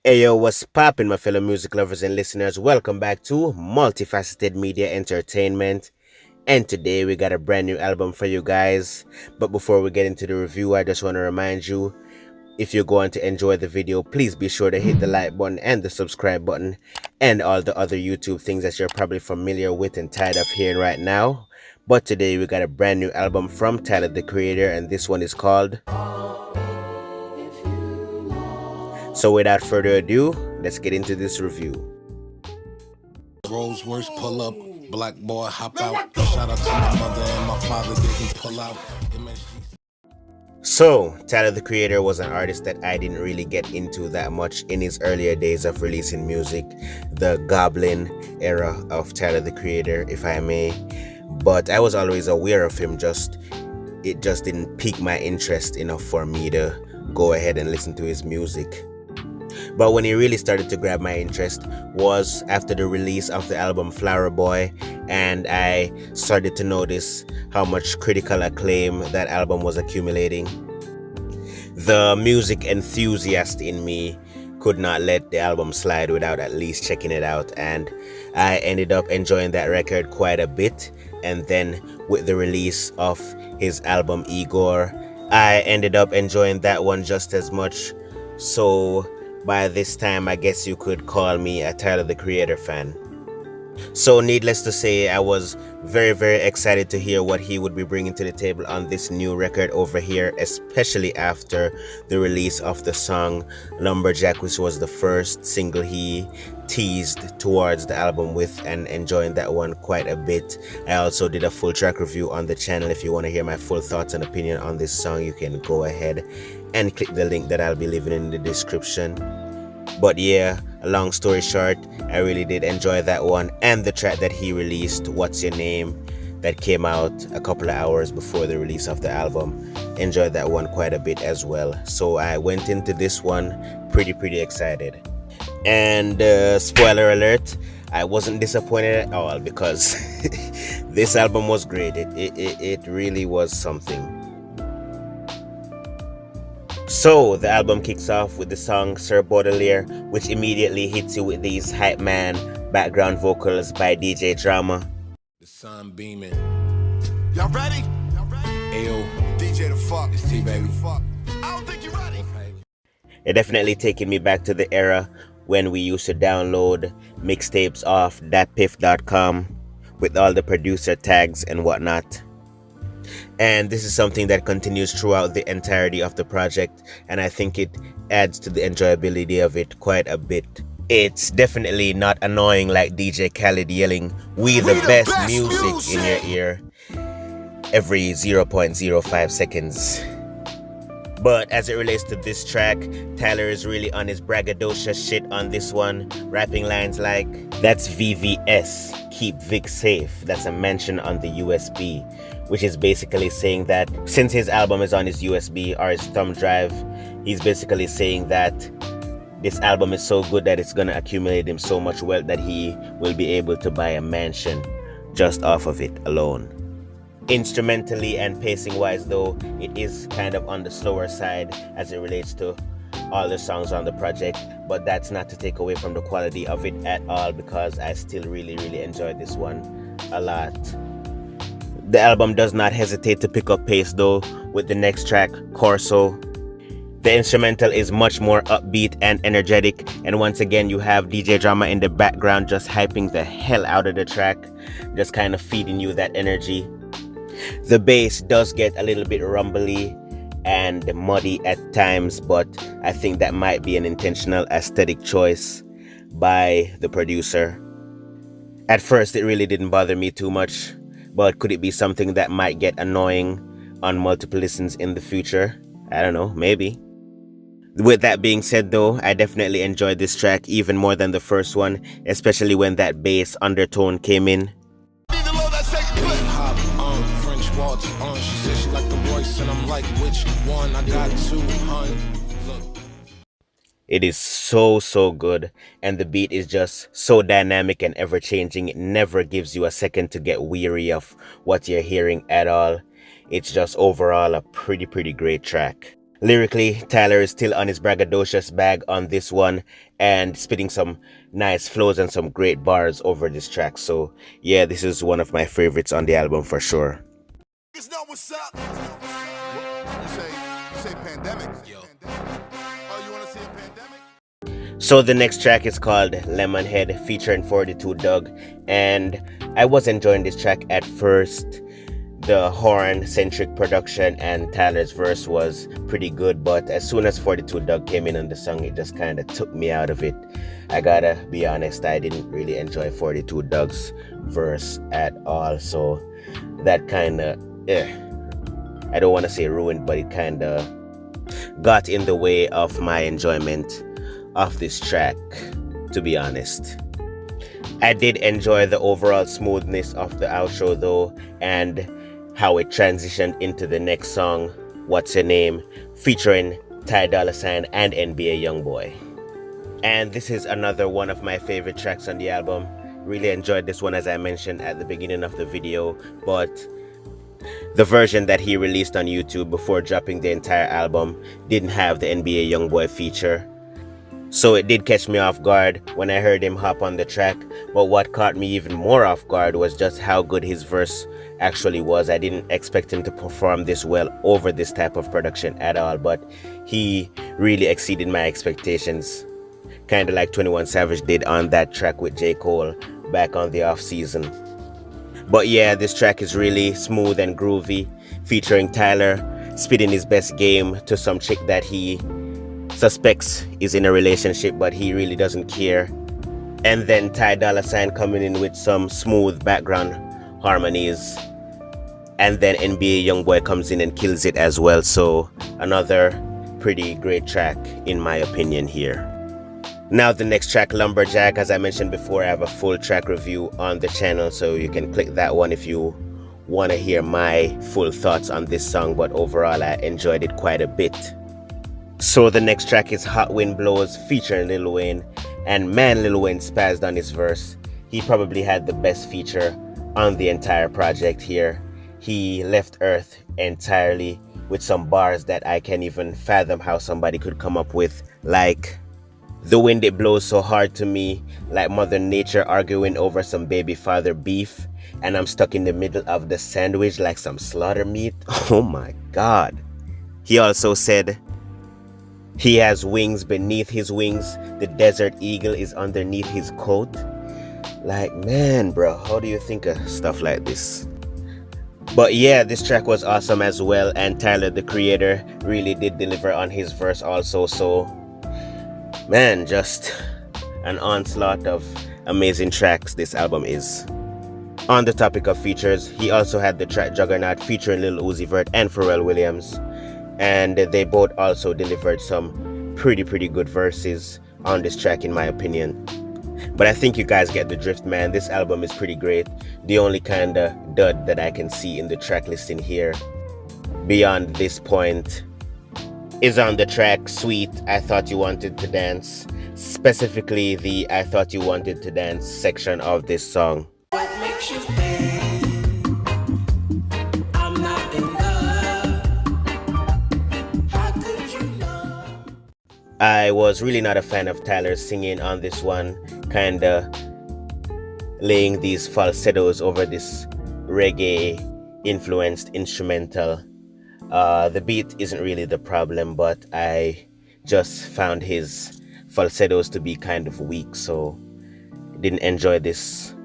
Ayo, what's poppin', my fellow music lovers and listeners? Welcome back to Multifaceted Media Entertainment. And today we got a brand new album for you guys. But before we get into the review, I just want to remind you, if you're going to enjoy the video, please be sure to hit the like button and the subscribe button and all the other YouTube things that you're probably familiar with and tired of hearing right now. But today we got a brand new album from Tidal, the creator, and this one is called. So without further ado, let's get into this review. Rolls Royce pull up, black boy hop out. Shout out to my mother and my father didn't pull out. So, Tyler the Creator was an artist that I didn't really get into that much in his earlier days of releasing music, the Goblin era of Tyler the Creator, if I may. But I was always aware of him, it just didn't pique my interest enough for me to go ahead and listen to his music. But when he really started to grab my interest was after the release of the album Flower Boy, and I started to notice how much critical acclaim that album was accumulating. The music enthusiast in me could not let the album slide without at least checking it out, and I ended up enjoying that record quite a bit. And then with the release of his album Igor, I ended up enjoying that one just as much. So by this time, I guess you could call me a Tyler the Creator fan. So needless to say, I was very, very excited to hear what he would be bringing to the table on this new record over here, especially after the release of the song Lumberjack, which was the first single he teased towards the album with, and enjoying that one quite a bit. I also did a full track review on the channel. If you want to hear my full thoughts and opinion on this song, you can go ahead and click the link that I'll be leaving in the description. But yeah, a long story short, I really did enjoy that one, and the track that he released, What's Your Name, that came out a couple of hours before the release of the album. Enjoyed that one quite a bit as well. So I went into this one pretty excited. And spoiler alert, I wasn't disappointed at all, because this album was great. It really was something. So the album kicks off with the song Sir Baudelaire, which immediately hits you with these hype man background vocals by DJ Drama. The sun beaming. Y'all ready? Ayo, DJ the fuck. it's T baby. Fuck. I don't think you're ready. It definitely taking me back to the era when we used to download mixtapes off datpiff.com with all the producer tags and whatnot. And this is something that continues throughout the entirety of the project, and I think it adds to the enjoyability of it quite a bit. It's definitely not annoying like DJ Khaled yelling, "We the best music" in your ear every 0.05 seconds. But as it relates to this track, Tyler is really on his braggadocious shit on this one, rapping lines like, "That's VVS, keep Vic safe." That's a mention on the USB, which is basically saying that since his album is on his USB or his thumb drive, he's basically saying that this album is so good that it's gonna accumulate him so much wealth that he will be able to buy a mansion just off of it alone. Instrumentally and pacing wise though, it is kind of on the slower side as it relates to all the songs on the project, but that's not to take away from the quality of it at all, because I still really enjoyed this one a lot. The album does not hesitate to pick up pace though with the next track, Corso. The instrumental is much more upbeat and energetic, and once again you have DJ Drama in the background just hyping the hell out of the track, just kind of feeding you that energy. The bass does get a little bit rumbly and muddy at times, but I think that might be an intentional aesthetic choice by the producer. At first it really didn't bother me too much, but could it be something that might get annoying on multiple listens in the future? I don't know, maybe. With that being said though, I definitely enjoyed this track even more than the first one, especially when that bass undertone came in. French waltz, she said she like the Royce, and I'm like, which one? I got two, hun. Look. It is so good, and the beat is just so dynamic and ever-changing. It never gives you a second to get weary of what you're hearing at all. It's just overall a pretty great track. Lyrically, Tyler is still on his braggadocious bag on this one and spitting some nice flows and some great bars over this track. So yeah, this is one of my favorites on the album for sure. Niggas know what's up. You say pandemic. Yo. Oh, you wanna see a pandemic? So the next track is called Lemonhead featuring 42 Doug, and I was enjoying this track at first. The horn-centric production and Tyler's verse was pretty good, but as soon as 42 Doug came in on the song, it just kind of took me out of it. I gotta be honest, I didn't really enjoy 42 Doug's verse at all, so that kind of, I don't want to say ruined, but it kind of got in the way of my enjoyment of this track, to be honest. I did enjoy the overall smoothness of the outro though, and how it transitioned into the next song, What's Your Name, featuring Tidal and NBA Youngboy. And this is another one of my favorite tracks on the album. Really enjoyed this one, as I mentioned at the beginning of the video, but the version that he released on YouTube before dropping the entire album didn't have the NBA Youngboy feature. So it did catch me off guard when I heard him hop on the track, but what caught me even more off guard was just how good his verse actually was. I didn't expect him to perform this well over this type of production at all, but he really exceeded my expectations. Kinda like 21 Savage did on that track with J. Cole back on the off season. But yeah, this track is really smooth and groovy, featuring Tyler spitting his best game to some chick that he suspects is in a relationship, but he really doesn't care. And then Ty Dolla $ign coming in with some smooth background harmonies, and then NBA Youngboy comes in and kills it as well. So another pretty great track in my opinion here. Now the next track, Lumberjack, as I mentioned before, I have a full track review on the channel, so you can click that one if you want to hear my full thoughts on this song, but overall I enjoyed it quite a bit. So the next track is Hot Wind Blows featuring Lil Wayne, and man, Lil Wayne spazzed on his verse. He probably had the best feature on the entire project here. He left Earth entirely with some bars that I can't even fathom how somebody could come up with, like, the wind it blows so hard to me, like Mother Nature arguing over some baby father beef, and I'm stuck in the middle of the sandwich like some slaughter meat. Oh my god. He also said, he has wings beneath his wings, the desert eagle is underneath his coat. Like, man, bro, how do you think of stuff like this? But yeah, this track was awesome as well, and Tyler, the creator, really did deliver on his verse also. So, man, just an onslaught of amazing tracks this album is. On the topic of features, he also had the track Juggernaut featuring Lil Uzi Vert and Pharrell Williams, and they both also delivered some pretty good verses on this track in my opinion. But I think you guys get the drift, man. This album is pretty great. The only kind of dud that I can see in the track listing here beyond this point is on the track Sweet, I Thought You Wanted to Dance, specifically the I Thought You Wanted to Dance section of this song. What makes you think I'm not in love? How could you know? I was really not a fan of Tyler's singing on this one, kinda laying these falsettos over this reggae influenced instrumental. The beat isn't really the problem, but I just found his falsettos to be kind of weak, so didn't enjoy this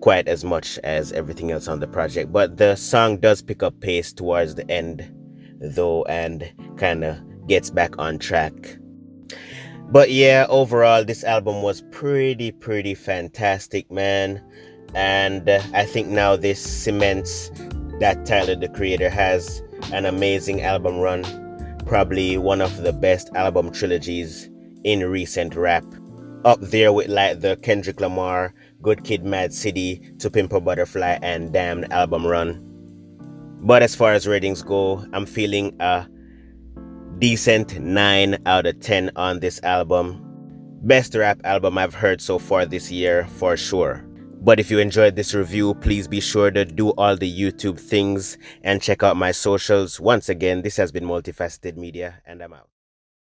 quite as much as everything else on the project. But the song does pick up pace towards the end though, and kind of gets back on track. But yeah, overall this album was pretty fantastic, man. And I think now this cements that Tyler, the creator, has an amazing album run, probably one of the best album trilogies in recent rap, up there with like the Kendrick Lamar, Good Kid Mad City, To Pimp a Butterfly, and Damned album run. But as far as ratings go, I'm feeling a decent 9 out of 10 on this album. Best rap album I've heard so far this year for sure. But if you enjoyed this review, please be sure to do all the YouTube things and check out my socials. Once again, this has been Multifaceted Media, and I'm out.